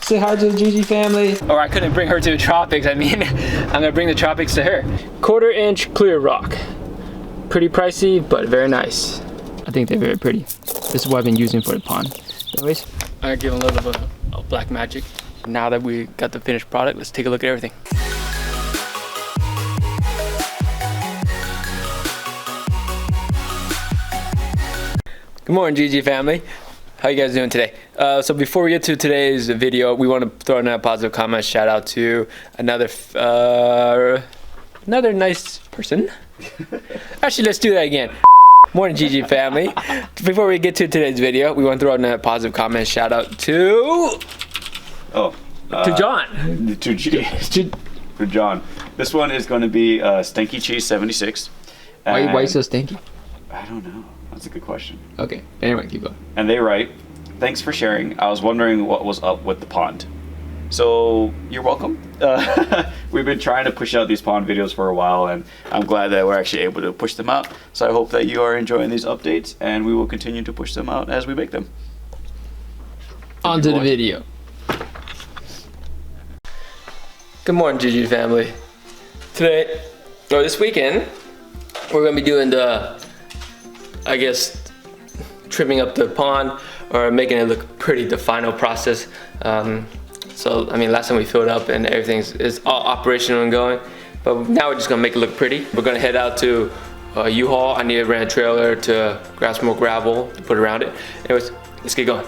Say hi to the GG family. Or I couldn't bring her to the tropics. I mean, I'm gonna bring the tropics to her. 1/4 inch clear rock. Pretty pricey, but very nice. I think they're very pretty. This is what I've been using for the pond. Anyways, I'm gonna give them a little bit of black magic. Now that we got the finished product, let's take a look at everything. Good morning, GG family. How you guys doing today? So before we get to today's video, we want to throw in a positive comment, shout out to another nice person. Actually, let's do that again. Morning, GG family. Before we get to today's video, we want to throw in a positive comment, shout out to John. To John. This one is going to be Stinky Cheese 76. Why so stinky? I don't know. That's a good question. Okay, anyway, keep going. And they write, thanks for sharing. I was wondering what was up with the pond. So, you're welcome. We've been trying to push out these pond videos for a while, and I'm glad that we're actually able to push them out. So I hope that you are enjoying these updates, and we will continue to push them out as we make them. On to the video. Good morning, GG family. Today, or this weekend, we're gonna be doing the, I guess, trimming up the pond or making it look pretty, the final process. So, I mean, last time we filled up and everything is all operational and going, but now we're just gonna make it look pretty. We're gonna head out to U-Haul. I need to rent a trailer to grab some more gravel to put around it. Anyways, let's get going.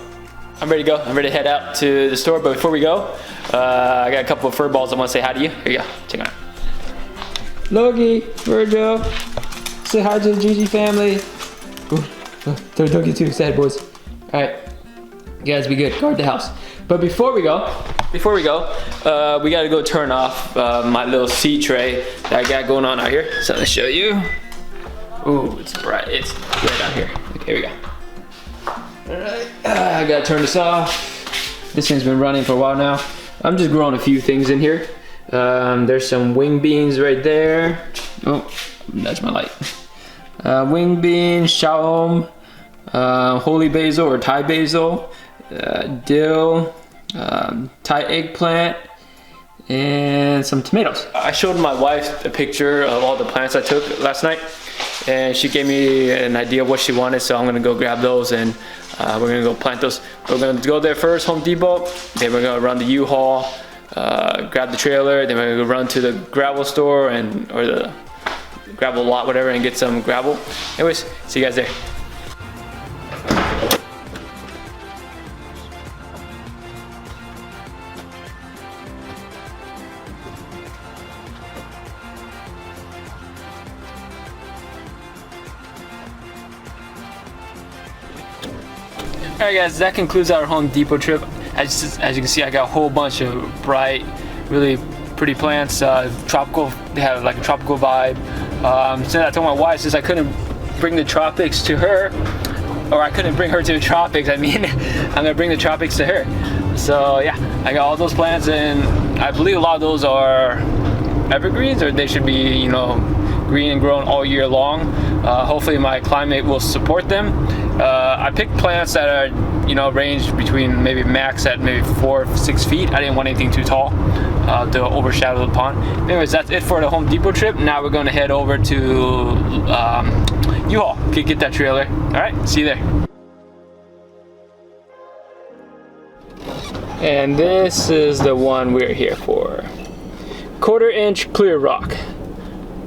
I'm ready to go. I'm ready to head out to the store, but before we go, I got a couple of fur balls I wanna say hi to you. Here you go, check it out. Logie, Virgil, say hi to the GG family. Don't get too excited, boys. All right, you guys be good, guard the house. But before we go, we gotta go turn off my little seat tray that I got going on out here. So let's show you. Ooh, it's bright, it's right down here. Okay, here we go. All right, I gotta turn this off. This thing's been running for a while now. I'm just growing a few things in here. There's some wing beans right there. Oh, that's my light. Wing beans, shalom, holy basil or Thai basil, dill, Thai eggplant, and some tomatoes. I showed my wife a picture of all the plants I took last night, and she gave me an idea of what she wanted, so I'm gonna go grab those and we're gonna go plant those. We're gonna go there first, Home Depot, then we're gonna run the U-Haul, grab the trailer, then we're gonna run to the gravel store or the gravel lot, whatever, and get some gravel. Anyways, see you guys there. Alright guys, that concludes our Home Depot trip. As you can see, I got a whole bunch of bright, really pretty plants, tropical. They have like a tropical vibe. So I told my wife, since I couldn't bring the tropics to her, or I couldn't bring her to the tropics, I mean, I'm gonna bring the tropics to her. So yeah, I got all those plants, and I believe a lot of those are evergreens, or they should be, you know, green and grown all year long. Hopefully my climate will support them. I picked plants that are, you know, range between maybe max at maybe 4 or 6 feet. I didn't want anything too tall to overshadow the pond. Anyways, that's it for the Home Depot trip. Now we're going to head over to U-Haul, get that trailer. All right, see you there. And this is the one we're here for. 1/4 inch clear rock.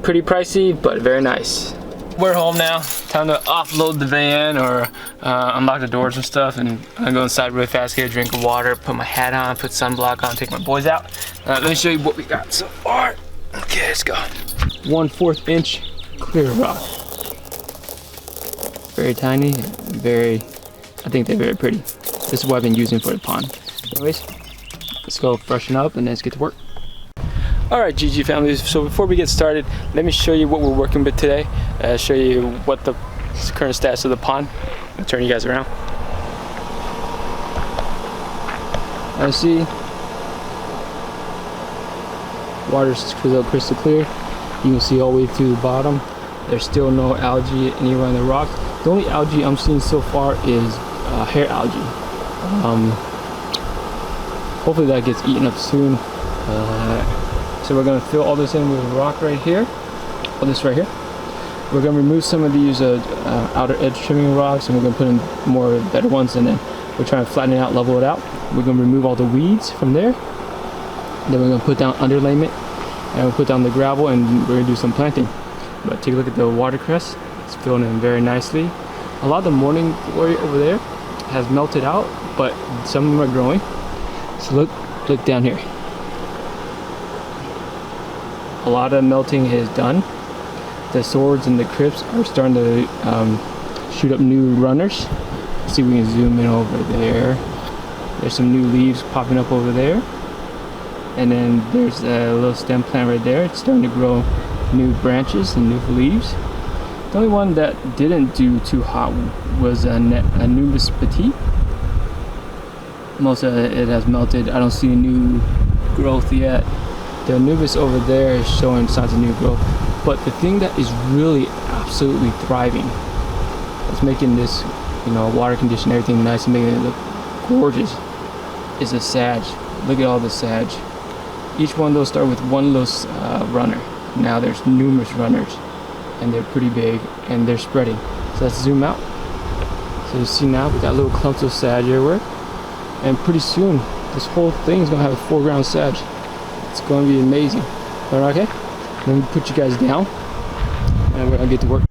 Pretty pricey, but very nice. We're home now. Time to offload the van or unlock the doors and stuff, and I'm gonna go inside really fast, get a drink of water, put my hat on, put sunblock on, take my boys out. Let me show you what we got so far. Okay, let's go. 1/4 inch clear rock. Very tiny, I think they're very pretty. This is what I've been using for the pond. Anyways, let's go freshen up and let's get to work. Alright GG families, so before we get started, let me show you what we're working with today. Show you what the current status of the pond. I'll turn you guys around. I see water's crystal clear. You can see all the way through the bottom. There's still no algae anywhere on the rock. The only algae I'm seeing so far is hair algae. hopefully that gets eaten up soon. So we're gonna fill all this in with rock right here, all this right here. We're gonna remove some of these outer edge trimming rocks, and we're gonna put in more better ones, and then we're trying to flatten it out, level it out. We're gonna remove all the weeds from there. Then we're gonna put down underlayment, and we'll put down the gravel, and we're gonna do some planting. But take a look at the watercress. It's filling in very nicely. A lot of the morning glory over there has melted out, but some of them are growing. So look down here. A lot of melting is done. The swords and the crypts are starting to shoot up new runners. Let's see if we can zoom in over there. There's some new leaves popping up over there. And then there's a little stem plant right there. It's starting to grow new branches and new leaves. The only one that didn't do too hot was a Nubus Petit. Most of it has melted. I don't see new growth yet. The Nubus over there is showing signs of new growth. But the thing that is really absolutely thriving, it's making this, water condition, everything nice and making it look gorgeous, is a sage. Look at all the sage. Each one of those start with one little runner. Now there's numerous runners, and they're pretty big, and they're spreading. So let's zoom out. So you see now we got little clumps of sage everywhere, and pretty soon this whole thing is gonna have a foreground sage. It's gonna be amazing. All right, okay? Let me put you guys down, and we're gonna get to work.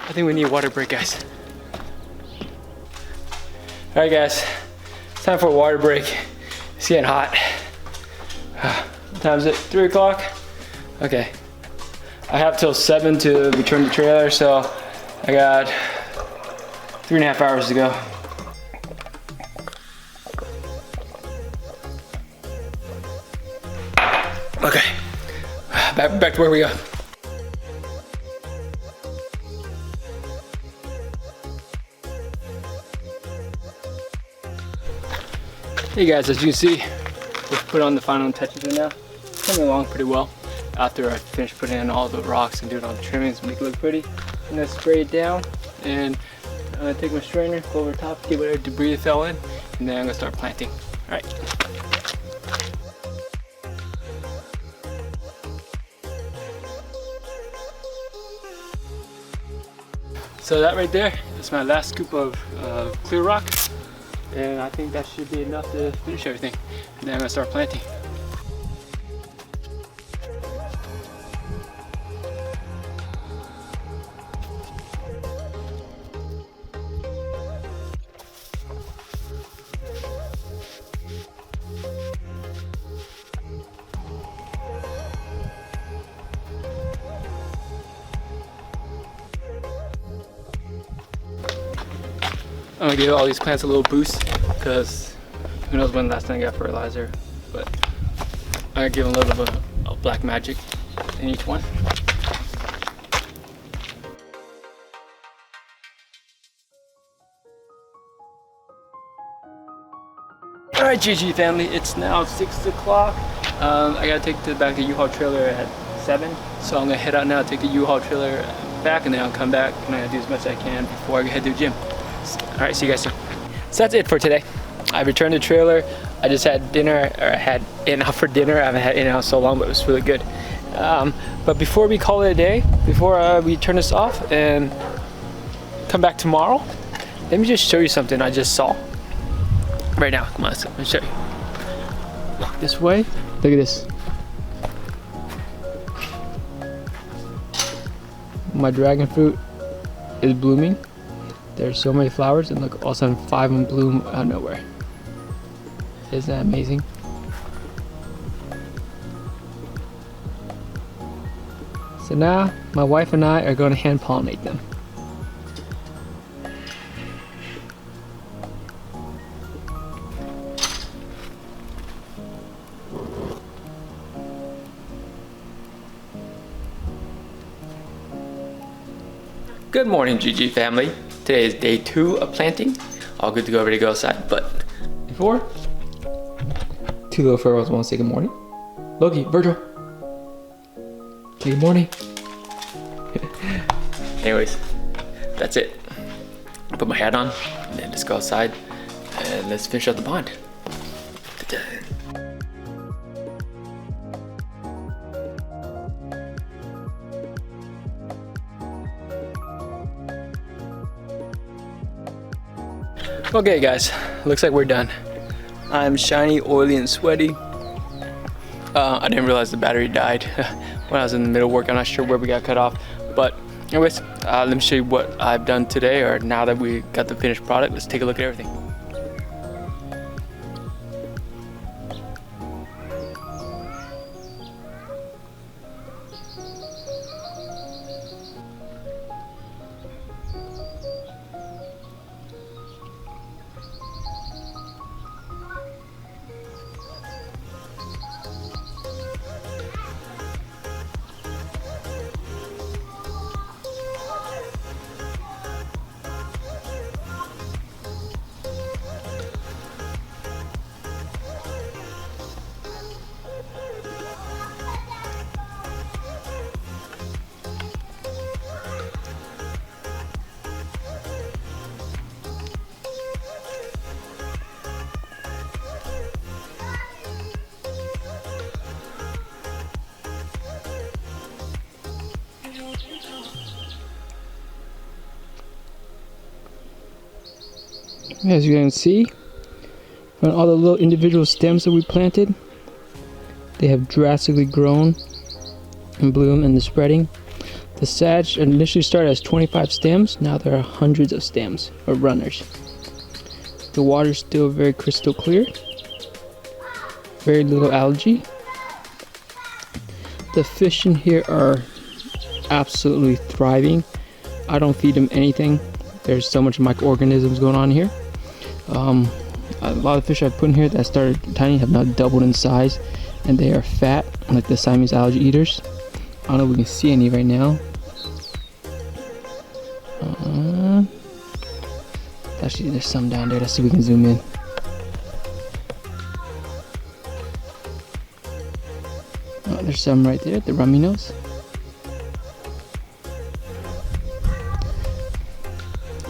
I think we need a water break, guys. All right, guys, it's time for a water break. It's getting hot. What time is it? 3 o'clock? Okay. I have till 7 to return the trailer, so I got 3.5 hours to go. Okay, back to where we go. Hey guys, as you can see, we've put on the final touches right now. It's coming along pretty well. After I finish putting in all the rocks and doing all the trimmings, make it look pretty. I'm gonna spray it down, and I'm gonna take my strainer, go over top, get whatever debris fell in, and then I'm gonna start planting. All right. So that right there is my last scoop of clear rock. And I think that should be enough to finish everything. And then I'm gonna start planting. I'm gonna give all these plants a little boost, because who knows when last time I got fertilizer, but I'm gonna give them a little bit of black magic in each one. Alright, GG family, it's now 6 o'clock. I gotta take back the U-Haul trailer at 7, so I'm gonna head out now, take the U-Haul trailer back, and then I'll come back and I'm gonna do as much as I can before I head to the gym. Alright, see you guys soon. So that's it for today. I returned the trailer. I just had dinner, or I had In-N-Out for dinner. I haven't had In-N-Out so long, but it was really good. But before we call it a day, before we turn this off and come back tomorrow, let me just show you something I just saw right now. Come on, let me show you. Walk this way. Look at this. My dragon fruit is blooming. There's so many flowers, and look, all of a sudden 5 of them bloom out of nowhere. Isn't that amazing? So now my wife and I are going to hand pollinate them. Good morning, GG family. Today is day 2 of planting. All good to go, ready to go outside. But before, 2 little furrows want to say good morning. Loki, Virgil. Good morning. Anyways, that's it. Put my hat on and then just go outside and let's finish up the pond. Okay guys, looks like we're done. I'm shiny, oily, and sweaty. I didn't realize the battery died when I was in the middle of work. I'm not sure where we got cut off. But anyways, let me show you what I've done today, or now that we got the finished product. Let's take a look at everything. As you can see, from all the little individual stems that we planted, they have drastically grown and bloomed and they're spreading. The sage initially started as 25 stems, now there are hundreds of stems or runners. The water is still very crystal clear, very little algae. The fish in here are absolutely thriving. I don't feed them anything. There's so much microorganisms going on here. A lot of fish I've put in here that started tiny have now doubled in size, and they are fat, like the Siamese algae eaters. I don't know if we can see any right now. Actually, there's some down there. Let's see if we can zoom in. Oh, there's some right there, the rummy nose.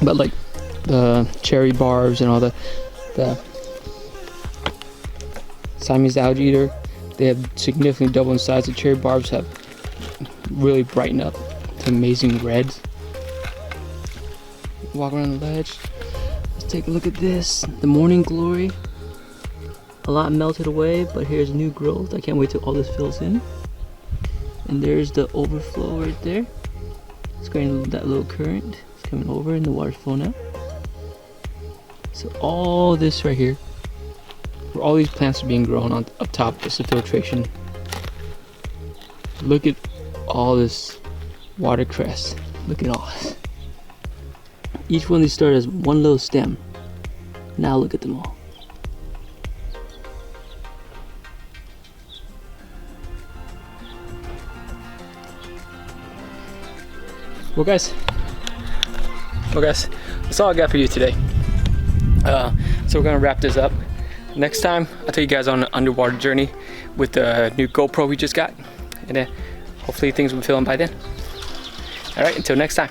But like the cherry barbs and all the Siamese algae eater, they have significantly doubled in size. The cherry barbs have really brightened up to amazing reds. Walk around the ledge. Let's take a look at this. The morning glory. A lot melted away, but here's new growth. I can't wait till all this fills in. And there's the overflow right there. It's going that little current. It's coming over and the water's flowing out. So all this right here, where all these plants are being grown on up top, is the filtration. Look at all this watercress. Look at all this. Each one of these started as one little stem. Now look at them all. Well guys, that's all I got for you today. So we're gonna wrap this up. Next time, I'll take you guys on an underwater journey with the new GoPro we just got. And hopefully things will be filming by then. All right, until next time.